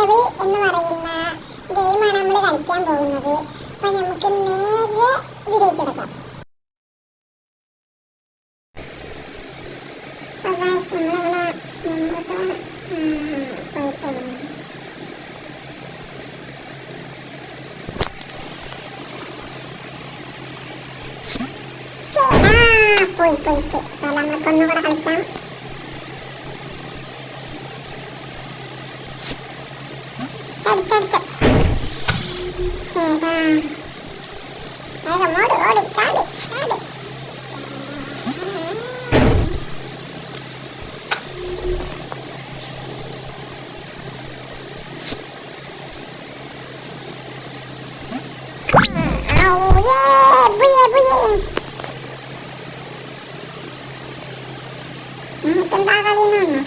Mimicry എന്ന് പറയുന്ന ഗെയിമാണ് നമ്മൾ കളിക്കാൻ പോകുന്നത്. അപ്പോൾ നമുക്ക് നേരെ വീഡിയോയ്ക്ക് എടുക്കാം. പോയി നമുക്കൊന്നുകൂടെ കളിക്കാം. ഓടി ചാടി ഇതെന്താ കളിയെന്നു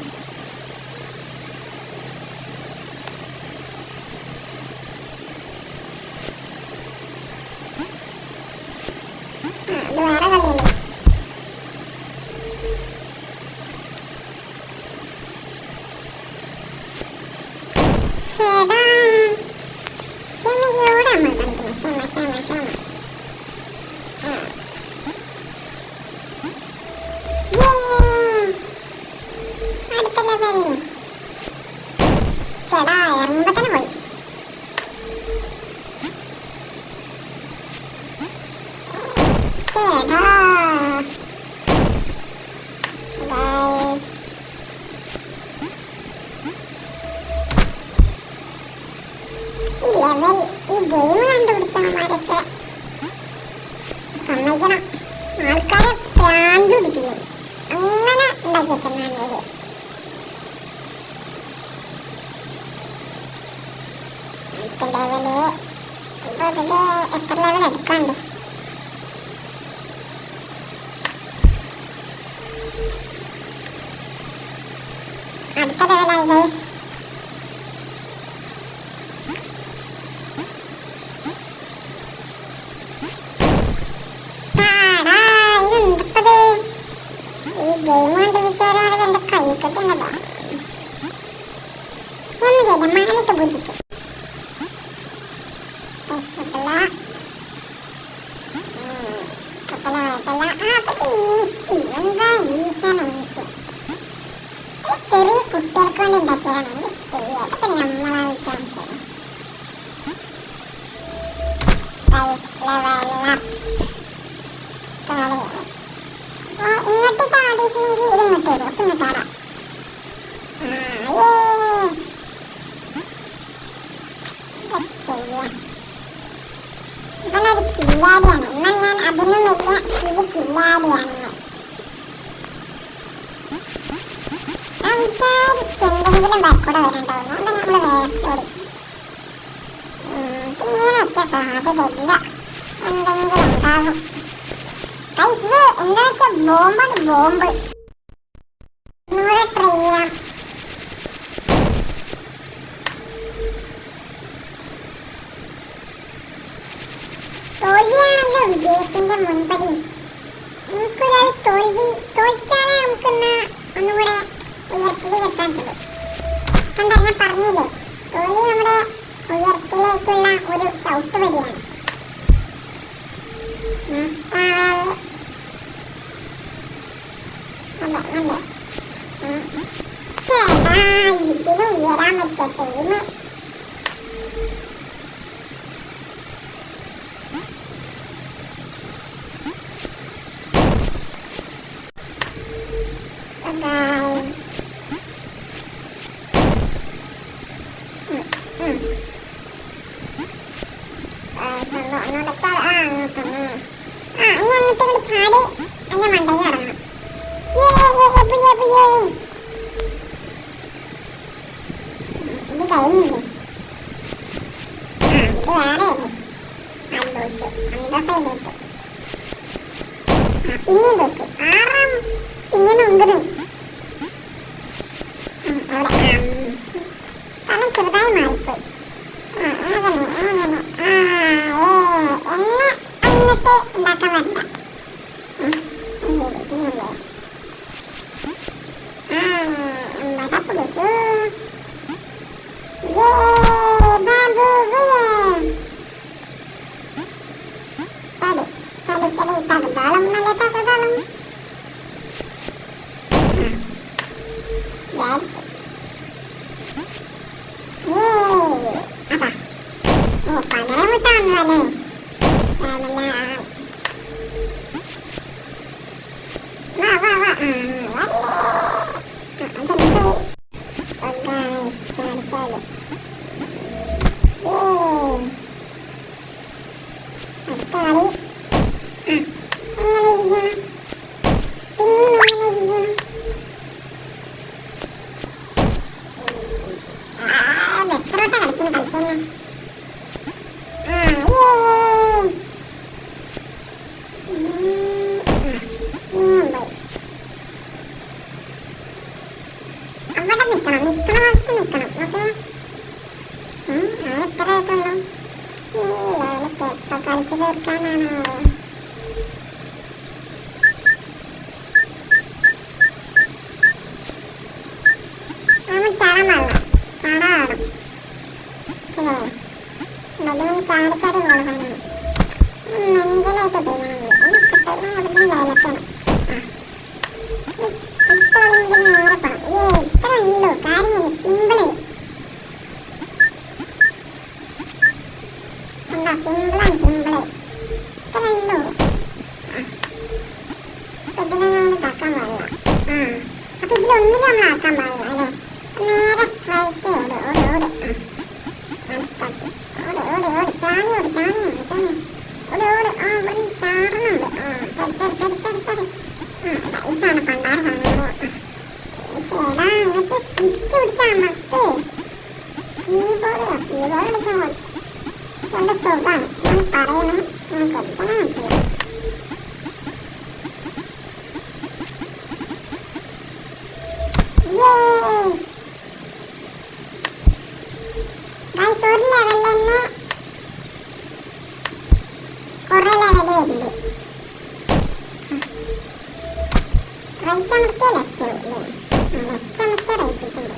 അത് വേറെ കളിയല്ലേ. ഷെടാ ക്ഷമയോടെ നമ്മൾ കളിക്കണം. ക്ഷമ അടുത്ത ലെവൽ. ചേടാ ഇറങ്ങുമ്പോ തന്നെ പോയി. ചേടാ ഈ ലെവൽ ഈ ഗെയിം കണ്ടുപിടിച്ചവന്മാരൊക്കെ സമ്മതിക്കണം. ആൾക്കാരെ പ്രാന്ത് പിടിപ്പിക്കും. അങ്ങനെ ഉണ്ടാക്കി വെച്ചാൽ വരെ അടുത്ത ലെവല്. ഇപ്പോൾ ഇതിൽ എത്ര ലെവൽ എടുക്കാണ്ട്? അടുത്ത ലെവലായി ഗൈസ്. ഈ ഗെയിം കണ്ടുപിടിച്ചവരെ എൻ്റെ കൈ കെട്ടുണ്ടല്ലോ. ഒന്നും ചെയ്ത മാലിട്ട് പൂജിക്കും. ചെറിയ കുട്ടികൾക്ക് വേണ്ടി ഉണ്ടാക്കിയതാണ്. എന്ത് ചെയ്യുക? അതൊക്കെ നമ്മളാണ് ചാൻസ്. ഇങ്ങോട്ട് ചാടിയിട്ടുണ്ടെങ്കിൽ ഇത് ഇങ്ങോട്ട് വരും. അപ്പം ഇങ്ങോട്ടാറാം. ഇവനൊരു കില്ലാടിയാണ്. എന്നാൽ ഞാൻ അതിനും വലിയ ഒരു കില്ലാടിയാണ് ഞാൻ വിചാരിച്ചെന്തെങ്കിലും ബാക്കൂടെ വരണ്ടാവുന്നു. അതുകൊണ്ട് നമ്മൾ വേഗത്തോടി ഇങ്ങനെ വെച്ച സാധ്യതയില്ല. എന്തെങ്കിലും ഉണ്ടാകും. ഇത് എന്താ വെച്ചാൽ ബോംബാണ്. ബോംബ് ഒന്നുകൂടെ ട്രൈ ചെയ്യാം. തോൽവിയാണല്ലോ വിജയത്തിന്റെ മുൻപടി. നമുക്കൊരാൾ തോൽച്ചാലേ നമുക്കെന്നാ ഒന്നുകൂടെ ഉയർത്തിലേക്ക് എത്താൻ പറ്റുള്ളൂ. കണ്ടാ ഞാൻ പറഞ്ഞില്ലേ, തോൽവി നമ്മുടെ ഉയർത്തിലേക്കുള്ള ഒരു ചവിട്ടുപടിയാണ്. ചേട്ടാ ഇതിന് ഉയരാൻ പറ്റ ടീം. അങ്ങോട്ട് ചാടി എന്നെ മണ്ടയിൽ ഇറങ്ങണം. ഇത് കഴിഞ്ഞില്ലേ? ഇത് വേറെയല്ലേ? അത് തോറ്റു. അന്തസ്സായി തോറ്റു. പിന്നെയും തോറ്റു. ആറാം പിന്നെ മുമ്പതും അവിടെ സ്ഥലം ചെറുതായി മാറിപ്പോയി. എന്നെ എന്നിട്ട് ഉണ്ടാക്കാൻ വേണ്ട. ശരി, പിന്നെന്തോ വട പുളിച്ചു. തകതാളം നല്ല തകതാളം അതാ ഓ പകരം വിട്ടാണല്ലേ വാ വാ വാ അതെന്തോ ചാടിച്ചാല് അടുത്ത കളി എങ്ങനെ ഇരിക്കണം പിന്നെയും എങ്ങനെ ഇരിക്കണം എത്രോട്ടാ കളിക്കുന്നു കളിച്ചെന്നെ പിന്നെയും പോയി അവിടെ നിക്കണം നിക്കണോടത്ത് നിക്കണം ഓക്കെ അവിടെ എത്ര ആയിട്ടുള്ളൂ ഈ ലെവലൊക്കെ എപ്പോ കളിച്ചു തീർക്കാനാണോ നമ്മൾ ചാടാൻ പാടില്ല ചാടാടണം ചാടി ചാടി പോകണം മെന്റലായിട്ട് ഉപയോഗിക്കണം എവിടുന്ന് ലെവലൊക്കെയാണ് നേരെ പോണം ഇത്ര ഉള്ളൂ കാര്യം സിമ്പിള് എന്താ സിമ്പിളാണ് സിമ്പിള് ഇത്ര ഉള്ളൂ അപ്പൊ ഇതിലൊന്നും നമ്മൾ ഇതാക്കാൻ പാടില്ല അപ്പൊ ഇതിലൊന്നിലും നമ്മൾ ആക്കാൻ പാടില്ല അല്ലേ നേരെ സ്ട്രൈറ്റ് ഓട് ഓട് ഓട് അടുത്തട്ടി ഓട് ഓട് ഓട് ചാടി ഓട് ചാടി ഓട് ചാടി ഓട് ഓട് ഇവിടെ ചാടണുണ്ട് ചടി ചടി ചടി ചടി ചടി ഇതാണ് പണ്ടാര സാധനങ്ങളോ ചേടാ എന്നിട്ട് സ്വിച്ച് പിടിച്ചാ അമർത്ത് കീബോർഡ് വിളിക്കുമ്പോൾ നല്ല സുഖമാണ് ഞാൻ പറയണം ഞാൻ കളിക്കണം ചെയ്യണം ഒരു ലെവലിൽ തന്നെ കുറെ ലെവല് വരുന്നുണ്ട് റൈറ്റ് അമർത്തിയ ലെഫ്റ്റ് അല്ലേ ലെഫ്റ്റ് അമർത്തിയ റൈറ്റ് ഉണ്ട്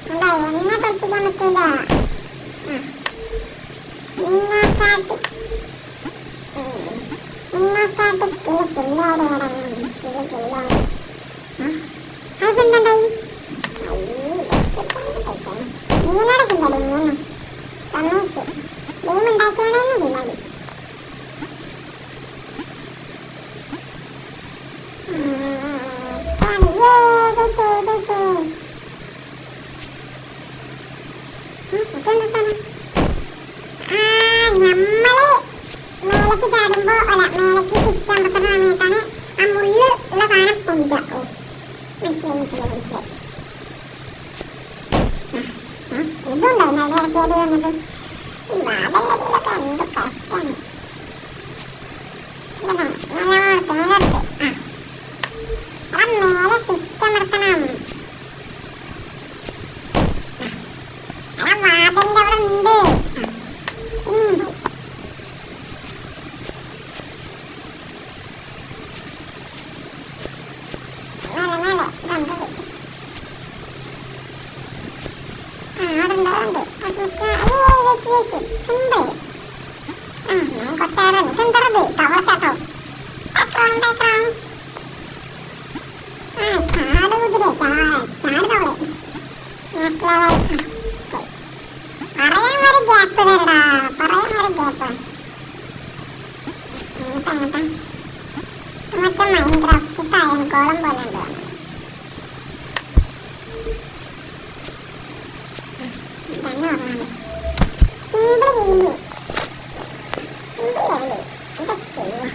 എന്താ എന്നെ കളിപ്പിക്കാൻ പറ്റൂല നിന്നെക്കാട്ടി കില്ലാടി കില്ലാടി അതെന്തായി നീനാടെ കില്ലാടി നീ തന്നെ സമ്മതിച്ചു ഗെയിം ഉണ്ടാക്കിയാണെന്ന് കില്ലാടി ഞമ്മള് മേലേക്ക് ചാടുമ്പോ അല്ല മേലേക്ക് തിരിച്ച് അമർത്തുന്ന സമയത്താണ് ആ മുള്ള് ഉള്ള സാധനം പൊന്തുക ഓ മനസ്സിലായി ഇതുണ്ടായിരുന്നു അത് ഇറക്കിയത് വന്നത് ഈ വാതല്ലടിയിലൊക്കെ എന്ത് കഷ്ടമാണ് നിലനിർത്ത് ആ മേലെ സ്വിച്ച് അമർത്തണം ആ വാതലിന്റെ അവിടെ ഉണ്ട് ഇനിയും പോയി മേലെ മേലെ ഇതുണ്ട് അവിടെ സിമ്പിൾ ഞാൻ കുറച്ചേരം ഇതെന്തറത് ടവർ ചാട്ടോ ചാട് കുതിരെ ചാട് തവളെ പറയാൻ ഒരു ഗ്യാപ്പ് തരടാ പറയാൻ ഒരു ഗ്യാപ്പ് അങ്ങോട്ടാ മറ്റേ മൈൻക്രാഫ്റ്റ് താഴൻകോളം പോലെ ഉണ്ട് തന്നെ ഓർമ്മ സിമ്പിൾ ഗെയിം സിമ്പിൾ ലെവല് എന്താ ചെയ്യാ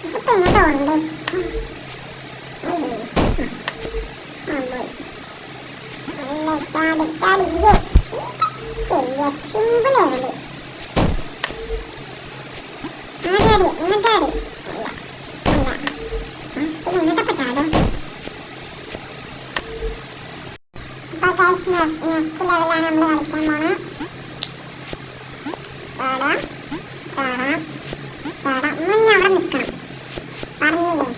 ഇതിപ്പോ എങ്ങനെ തോന്നുന്നു നല്ല ചാടി ചാടി ചെയ്യാ സിമ്പിൾ ലെവല് ആടി ഇങ്ങോട്ടാടി അല്ല അല്ല പിന്നെ ഇങ്ങോട്ടപ്പോ ചാടും അപ്പൊ നെക്സ്റ്റ് ലെവലാണ് നമ്മൾ കളിക്കാൻ പോണത് ചാടാം ചാടാം ചാടാം മുന്നേ അവിടെ നിൽക്കണം പറഞ്ഞില്ലേ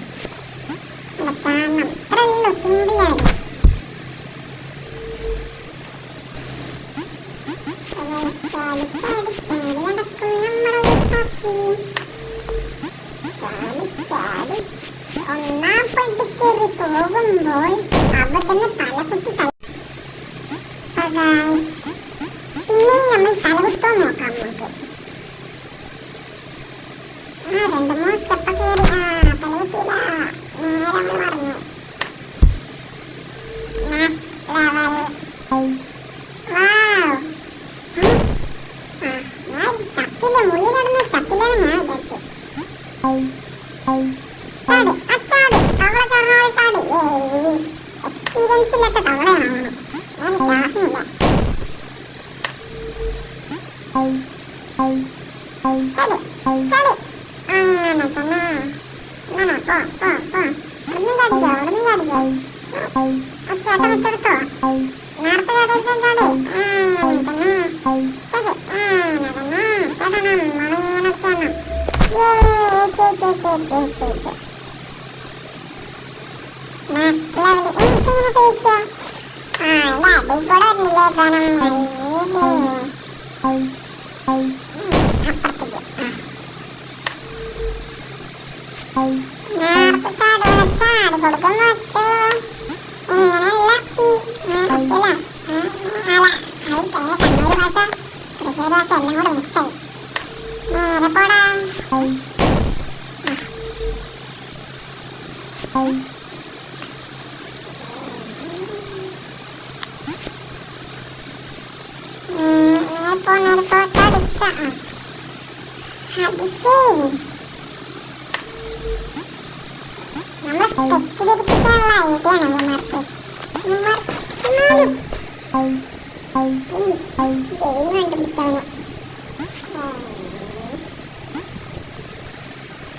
അവിടെ ചാടണം ഇത്ര ഉള്ളൂ സിമ്പിൾ ലെവല് ചാടി ചാടി ചാടി നടക്കും നമ്മുടെ യുദ്ധത്തിൽ ചാടുമ്പോൾ അവിടുന്ന് തലകുത്തി പിന്നെയും നമ്മൾ തലകുത്തോ നോക്കാം നമുക്ക്. രണ്ട് മൂന്ന് സ്റ്റെപ്പ് കയറി. തലകുത്തിയില്ല, നേരെ നമ്മൾ പറഞ്ഞു. Last level. ഞാൻ ചത്തില്ല, മുള്ളിൽ നടന്ന് ചത്തില്ലെന്ന് ഞാൻ വിചാരിച്ചു. ചാട്, അച്ചാട്, തവള ചാടുന്ന ചാട്. എക്സ്പീരിയൻസ് ഇല്ലാത്ത തവളയാണോ? ഞാൻ ക്ലാസ്സിനില്ല. ചാട്, ചാട്. അങ്ങനെ തന്നെ. അങ്ങനെ പോ പോ പോ. ഒന്നും ചാടിക്കോ, ഒന്നും ചാടിക്കോ. ഒരു ചേട്ടൻ വെച്ചെടുത്തോ. നേരത്തെ ചാടിയിട്ടും ചാട്. അങ്ങനെ തന്നെ. ചാട്, അങ്ങനെ തന്നെ. തൊടണം, മണിങ്ങനെ അടിച്ചാണ്. Next level. എനിക്കിങ്ങനെ കഴിക്കോ? അതിന്റെ അടിയിൽ കൂടെ വരുന്നില്ലേ സാധനം? അപ്പുറത്തേക്ക്. നേരത്തെ ചാടി ചാടി കൊടുക്കുന്ന വച്ചു. ഇങ്ങനെയല്ല കണ്ണൂർ ഭാഷ തൃശ്ശൂർ ഭാഷ എല്ലാം കൂടെ മിക്സായി. നേരെ പോടാ. അത് ശരി. നമ്മളെ തെറ്റിദ്ധരിപ്പിക്കാനുള്ള ഐഡിയാണ് നമ്മൾക്ക്. ഗെയിം കണ്ടുപിടിച്ചവന്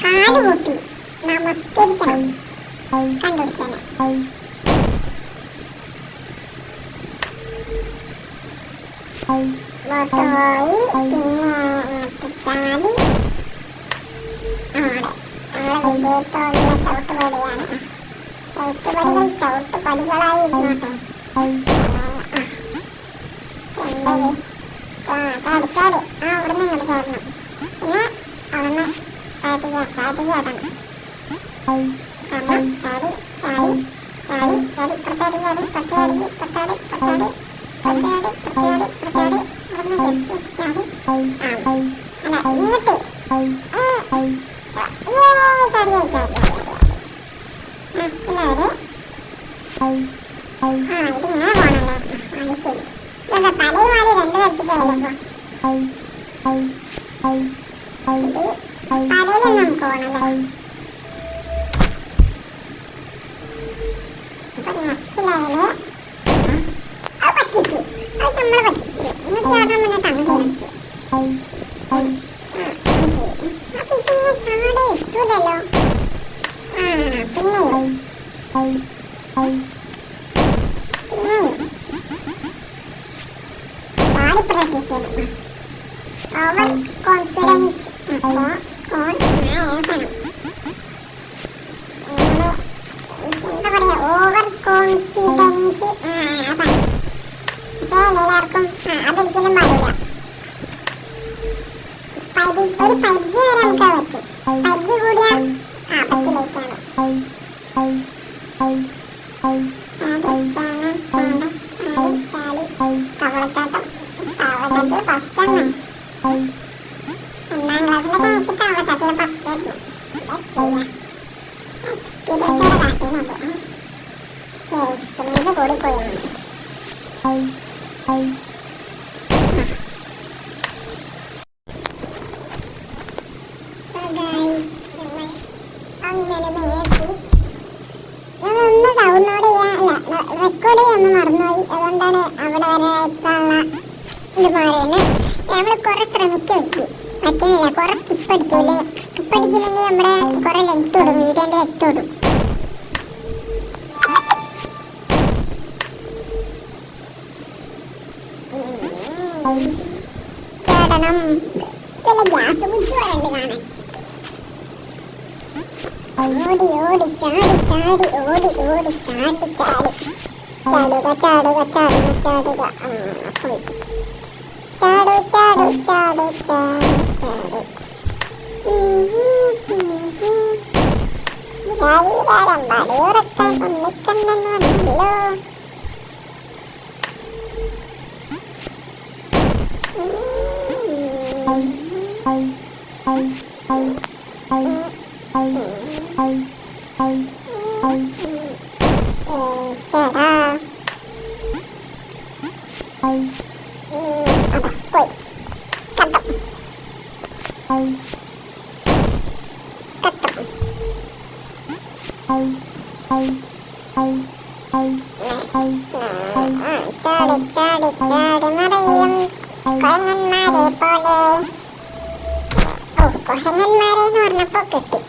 കാല് കൂട്ടി നമസ്കരിക്കണം. കണ്ടുപിടിച്ചവന് പോയി. പിന്നെ ഇങ്ങോട്ട് ചാടി. നമ്മളെ വിജയത്തോടുള്ള ചവിട്ടുപടിയാണ്. ചവിട്ടുപടികൾ ചവിട്ടുപടികളായി ഇരുന്നോട്ടെ. എന്തത്? ചാടി ചാടി. അവിടുന്ന് ഇങ്ങോട്ട് ചാടണം. പിന്നെ അവിടുന്ന് ചാടി ചാടണം. കാരണം ചാടി ചാടി ചാടി ചാടി ഇപ്പുറത്താടി ചാടി ഇപ്പുറത്താടി ഇപ്പുറത്താടി ഇപ്പുറത്താടി ഇപ്പുറത്താടി ഇപ്പുറത്താടി ഇപ്പുറത്താടി അവിടുന്ന് ജസ്റ്റ് ചാടി. അല്ല ഇങ്ങോട്ട് ഇതിങ്ങനെ പോണല്ലേ? അത് ശരി. ഇതെന്താ തലയുമാരി രണ്ട് തരത്തിലായല്ലോ. തലയിലും നമുക്ക് പോണല്ലേ? അപ്പൊ നെക്സ്റ്റ് ലെവല് അത് പറ്റിച്ചു. അത് നമ്മള് പറ്റിച്ചു. എന്നിട്ട് ചാടാൻ മുന്നിട്ട് അങ്ങോട്ട് കളിച്ചു. അപ്പൊ ഇതിങ്ങനെ ചാടെ എത്തൂലല്ലോ. പിന്നെയും ചാടി പ്രാക്ടീസ് ചെയ്യണം. Over confidence. അപ്പോൾ എന്താ പറയാ, ഓവർ കോൺഫിഡൻസ്. അതാണ് എല്ലാവർക്കും. അതൊരിക്കലും പാടില്ല. ഒരു പരിധി വരെ നമുക്ക് പറ്റും. പരിധി കൂടിയാൽ പത്തിലേക്കാണ്. തവളച്ചാട്ടം. തവളച്ചാട്ടിൽ ഫസ്റ്റാണ്. 1ാം ക്ലാസ്സിലൊക്കെ എനിക്ക് തവളച്ചാട്ടിൽ ഫസ്റ്റായിരുന്നു. എക്സ്പീരിയൻസോടെ കാട്ടി നോക്കും. എക്സ്പീരിയൻസ് കൂടിപ്പോയാണ്. ഞങ്ങളൊന്ന് ഡൗൺലോഡ് റെക്കോർഡ് ചെയ്യാൻ മറന്നുപോയി. അതുകൊണ്ടാണ് അവിടെ വരെ എത്താനുള്ള ഇത് മാറിയത്. നമ്മൾ കുറെ ശ്രമിച്ചു നോക്കി, പറ്റുന്നില്ല. കുറെ സ്കിപ്പ് അടിക്കൂലേ? സ്കിപ്പ് അടിക്കില്ലെങ്കിൽ നമ്മുടെ കുറെ ലെങ്ത് വിടും, വീഡിയോന്റെ ലെങ്ത് വിടും. ചേടണം. വല്ല ഗ്യാസ് കുടിച്ചു വരണ്ട് കാണാൻ. ഓടി ഓടി ചാടി ചാടി ഓടി ഓടി ചാടി ചാടി ചാടുക ചാടുക ചാടുക ചാടുക. പോയി. ചാടു ചാടു ചാടു ചാടു ചാടു. ശരീരം വടിയുറക്കാൻ ഉണ്ണിക്കണ്ണൻ വന്നല്ലോ. ഈശ്വരാ. അതാ പോയി കത്തം കത്തം. ചാടി ചാടി ചാടി മറിയും കൊഹങ്ങന്മാരെ പോലെ. ഓ, കൊഹങ്ങന്മാരെന്ന് പറഞ്ഞപ്പോ കിട്ടി.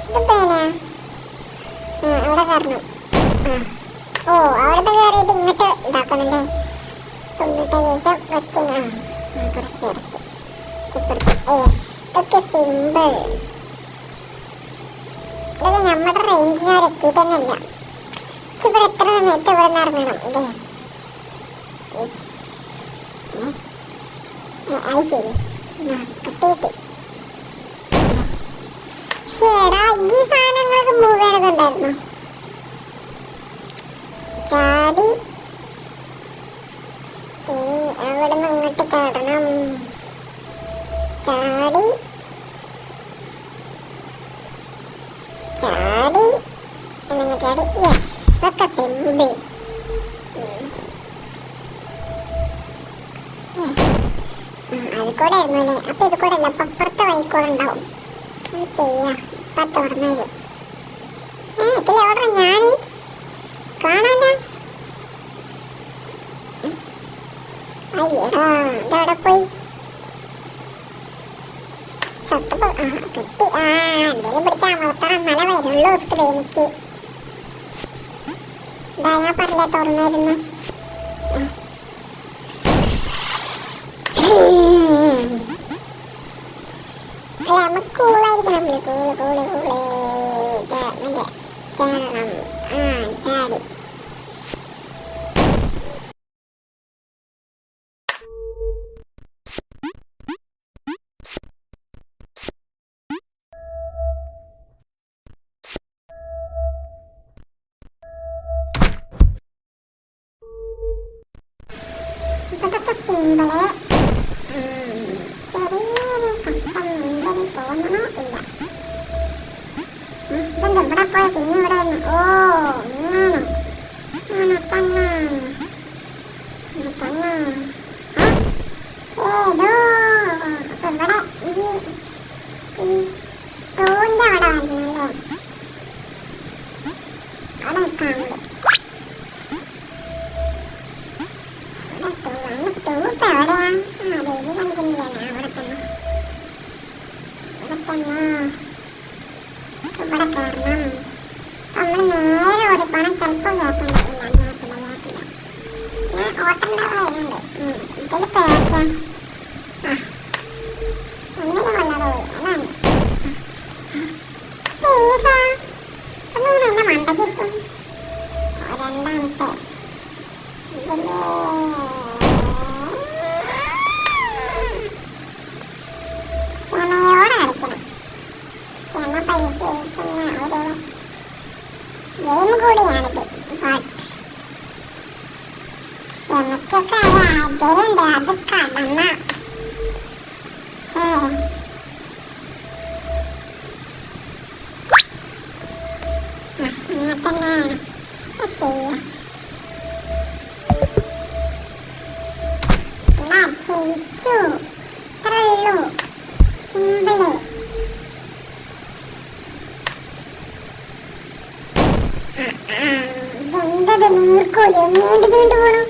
ഇത് പേനാ അവിടെ കയറണം. ഓ, അവിടുത്തെ കയറിയിട്ട് ഇങ്ങോട്ട് ഇതാക്കണല്ലേ. എന്നിട്ട് ശേഷം വെക്കുന്ന കുറച്ച് അടച്ച് ചിപ്പറത്ത്. ഇതൊക്കെ സിമ്പിൾ. ഇതൊക്കെ നമ്മുടെ റേഞ്ചിൽ അവർ എത്തിയിട്ടൊന്നുമില്ല. ഇവിടെ എത്ര സമയത്ത് ഇവിടെ നിന്ന് ഇറങ്ങണം അല്ലേ? അത് ശരി, കിട്ടിയിട്ട്. ഷേടാ, ഈ സാധനങ്ങളൊക്കെ മൂവ് ചെയ്യണതുണ്ടായിരുന്നു. ചാടി അവിടെ നിന്ന് ഇങ്ങോട്ട് ചാടണം. ചാടി ചാടി എന്നിങ്ങനെ ചാടി. ഇതൊക്കെ സിമ്പിൾ. അത് കൂടെ ആയിരുന്നു അല്ലേ? അപ്പൊ ഇത് കൂടെ അല്ല, അപ്പുറത്തെ വഴിക്കൂടെ ഉണ്ടാവും. ചെയ്യാം, ഇപ്പൊ തുറന്നു തരും. ഇതിൽ ഓർഡർ ഞാന് കാണാല്ല. അയ്യടാ, ഇതവിടെ പോയി സത്തപ്പോ. കിട്ടി. എന്തേലും പിടിച്ചാൽ അമർത്തണം, മല വരുള്ളൂ സ്ക്രീനിക്ക്. ഇതാ ഞാൻ പറഞ്ഞ തുറന്നായിരുന്നു. അല്ല, നമുക്ക് കൂളായിരിക്കണം. Cool cool കൂളേ ചാടണം. ചാടി. ഇതൊക്കെ സിമ്പിള്. ചെറിയൊരു കഷ്ടം ഉണ്ടെന്ന് തോന്നണോ? ഇല്ല. ഇതെന്താ ഇവിടെ പോയ പിന്നെ ഇവിടെ തന്നെ? ഓ, ഇങ്ങനെ ഇങ്ങനെ തന്നെ തന്നെ. ഏതോ അപ്പൊ ഇവിടെ ഈ തൂന്റെ അവിടെ വരണല്ലേ? അവിടെ നിൽക്കാറുണ്ട്. തൂപ്പ് എവിടെയാ? ഡെയിലി കണ്ടിട്ടില്ല. അവിടെ തന്നെ ഇവിടെ തന്നെ. ഇവിടെ കയറണം. നമ്മൾ നേരെ ഓടിപ്പോണം. ചിലപ്പോൾ ഗ്യാപ്പുണ്ടാവില്ല. ഞാൻ ഓട്ടണ്ട വരുന്നുണ്ട്. ഇതിൽ പേരൊക്കെയാ. ഒന്നിനും കൊള്ളാതെ പോയി. അതാണ് എന്റെ മണ്ടക്കെത്തും. രണ്ടാമത്തെ ഇതില് ക്ഷമയോടെ കളിക്കണം. ക്ഷമ പരിശീലിക്കുന്ന ഒരു ഗെയിം കൂടിയാണിത്. ക്ഷമയ്ക്കൊക്കെ അതിരുണ്ട്. അത് കടന്ന അങ്ങനെ തന്നെ ചെയ്യാം. ജയിച്ചു. ഇത്രേ ഉള്ളൂ. സിമ്പിള്. ഇതെന്തത് നീർക്കോലി നീണ്ടു നീണ്ടു പോണു.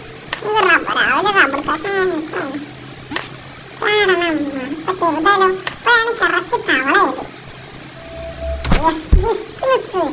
ഇത് രാവിലെ റബ്ബർ കഷ്ണം ചാടണം. ഇപ്പൊ ചെറുതാലോ. ഇപ്പോഴാണ് കറക്റ്റ് തവളയത്. Just miss.